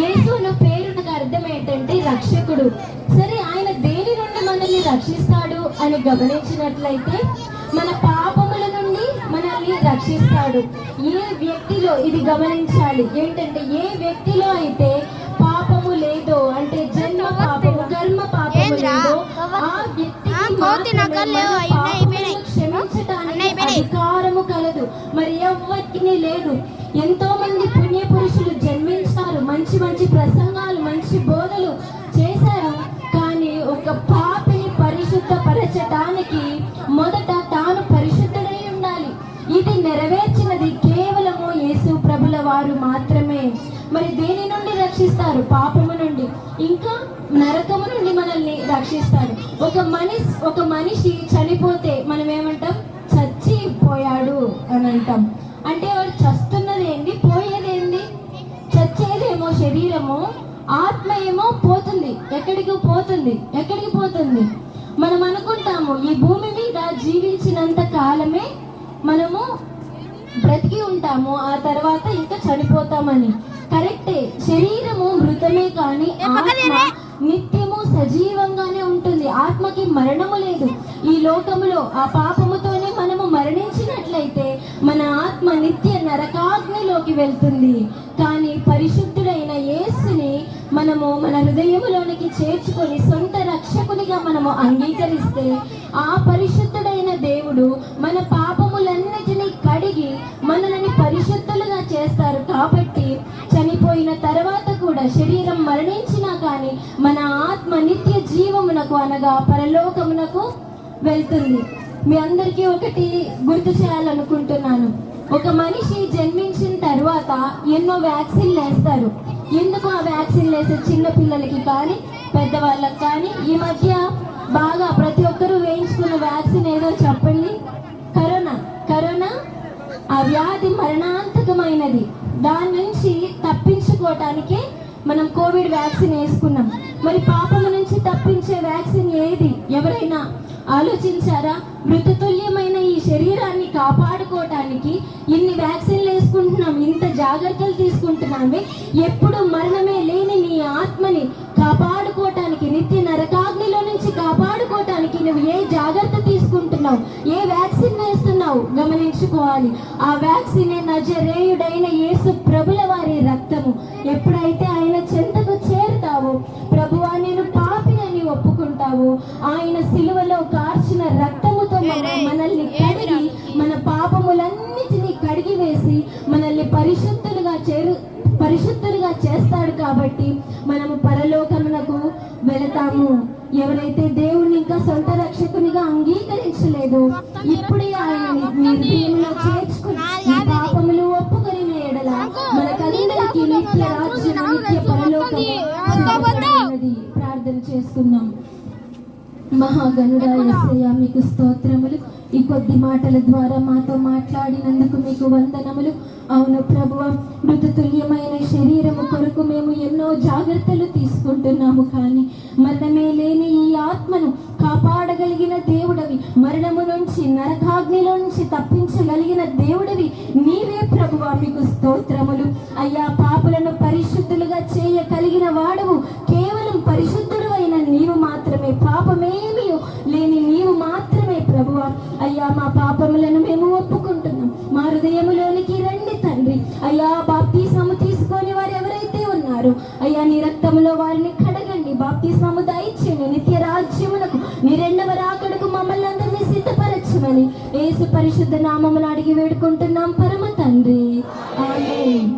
యేసు అన్న పేరునకు అర్థం ఏంటంటే రక్షకుడు. సరే, ఆయన దేని నుండి మనల్ని రక్షిస్తాడు అని గమనించినట్లయితే మన పాపముల నుండి మనల్ని రక్షిస్తాడు. ఏ వ్యక్తిలో ఇది గమనించాలి ఏంటంటే, ఏ వ్యక్తిలో అయితే పాపము లేదో, అంటే జన్మ పాపము కర్మ పాపము లేదో, ఆ వ్యక్తికి క్షమించటానికి అధికారము కలదు. మరి ఎవరికి లేదు. ఎంతో మంది పుణ్య పురుషులు జన్మించారు, మంచి మంచి ప్రసంగాలు, మంచి బోధలు చేశారు. కానీ ఒక పాపిని పరిశుద్ధపరచటానికి మొదట తాను పరిశుద్ధుడై ఉండాలి. ఇది నెరవేర్చినది కేవలము యేసు ప్రభుల వారు మాత్రమే. మరి దేని నుండి రక్షిస్తారు? పాపము నుండి, ఇంకా నరకము నుండి మనల్ని రక్షిస్తాడు. ఒక మనిషి చనిపోతే మనం ఏమంటాం? చచ్చిపోయాడు అని అంటాం. అంటే వాడు చస్తున్నది ఏంది, పోయేదేంది? చచ్చేదేమో శరీరము, ఆత్మ ఏమో పోతుంది. ఎక్కడికి పోతుంది? మనం అనుకుంటాము ఈ భూమి మీద జీవించినంత కాలమే మనము బ్రతికి ఉంటాము, ఆ తర్వాత ఇంకా చనిపోతామని. కరెక్టే, శరీరము మృతమే, కానీ ఆత్మ నిత్యము సజీవంగానే ఉంటుంది. ఆత్మకి మరణము లేదు. ఈ లోకములో ఆ పాపముతోనే మనము మరణించినట్లయితే మన ఆత్మ నిత్య నరకాగ్నిలోకి వెళ్తుంది. కానీ పరిశుద్ధుడైన యేసుని మనము మన హృదయములోనికి చేర్చుకొని సొంత రక్షకునిగా మనము అంగీకరిస్తే ఆ పరిశుద్ధుడైన దేవుడు మన పాపములన్నిటినీ కడిగి మనల్ని పరిశుద్ధులుగా చేస్తారు. కాబట్టి చనిపోయిన తర్వాత కూడా, శరీరం మరణించినా కానీ మన ఆత్మ నిత్య జీవమునకు అనగా పరలోకమునకు వెళ్తుంది. మీ అందరికీ ఒకటి గుర్తు చేయాలనుకుంటున్నాను. ఒక మనిషి జన్మించిన తర్వాత ఎన్నో వ్యాక్సిన్లు వేస్తారు. ఎందుకు ఆ వ్యాక్సిన్లు వేసే? చిన్న పిల్లలకి కానీ పెద్దవాళ్ళకి కానీ. ఈ మధ్య బాగా ప్రతి ఒక్కరూ వేయించుకున్న వ్యాక్సిన్ ఏదో చెప్పండి? కరోనా. ఆ వ్యాధి మరణాంతకమైనది. దాని నుంచి తప్పించుకోవటానికే మనం కోవిడ్ వ్యాక్సిన్ వేసుకున్నాం. మరి పాపము నుంచి తప్పించే వ్యాక్సిన్ ఏది? ఎవరైనా ఆలోచించారా? మృతతుల్యమైన ఈ శరీరాన్ని కాపాడుకోవటానికి ఇన్ని వ్యాక్సిన్లు వేసుకుంటున్నాం, ఇంత జాగ్రత్తలు తీసుకుంటున్నామే. ఎప్పుడు మరణమే లేని నీ ఆత్మని కాపాడుకోవటానికి, నిత్య నరకాగ్నిలో నుంచి కాపాడుకోవటానికి నువ్వు ఏ జాగ్రత్త తీసుకుంటున్నావు, ఏ వ్యాక్సిన్ వేస్తున్నావు గమనించుకోవాలి. ఆ వ్యాక్సినే నజరేయుడైన యేసు ప్రభుల వారి రక్తము. ఎప్పుడైతే ఆయన చెంతకు చేరుతావో, ప్రభువా నేను పాపినని ఒప్పుకుంటావో, ఆయన సిలువలో కార్చిన రక్తముతో మనల్ని కడిగి, మన పాపములన్నిటినీ కడిగి వేసి మనల్ని పరిశుద్ధులుగా చేస్తాడు. కాబట్టి మనము పరలోకమునకు వెళతాము. ఎవరైతే దేవుణ్ణి ఇంకా సొంత రక్షకునిగా అంగీకరించలేదో, ఇప్పుడే ఆయనని నిర్ణయంలో చేర్చుకుని ఈ పాపములు ఒప్పుకొని వేయడల మనకందరికీ నిత్య రాజ్యం, నిత్య పరలోకము ప్రార్థన చేసుకుందాం. మహాగణుడా యేసయ్యా, మీకు స్తోత్రములు. ఈ కొద్ది మాటల ద్వారా మాతో మాట్లాడినందుకు మీకు వందనములు. అవును ప్రభువా, మృతతుల్యమైన శరీరము కొరకు మేము ఎన్నో జాగ్రత్తలు తీసుకుంటున్నాము. కానీ మరణమే లేని ఈ ఆత్మను కాపాడగలిగిన దేవుడవి, మరణము నుంచి నరకాగ్నిలో నుంచి తప్పించగలిగిన దేవుడవి నీవే ప్రభువా, మీకు స్తోత్రములు. అయ్యా, పాపులను పరిశుద్ధులుగా చేయగలిగిన వాడవు కేవలం పరిశుద్ధుడు అయిన నీవు మాత్రమే, పాపమేమీ లేని నీవు మాత్రమే ప్రభువా. అయ్యా, మా పాపములను మేము ఒప్పుకుంటున్నాం. మా హృదయములోనికి రండి తండ్రి. అయ్యా, బాప్తిస్మము తీసుకొని వారు ఎవరైతే ఉన్నారో అయ్యా, నీ రక్తములో వారిని కడగండి, బాప్తిస్మము దయచేయండి. నిత్య రాజ్యమునకు, నీ రెండవ రాకడకు మమ్మల్ని అందరినీ సిద్ధపరచమని యేసు పరిశుద్ధ నామమును అడిగి వేడుకుంటున్నాం పరమ తండ్రి. ఆమేన్.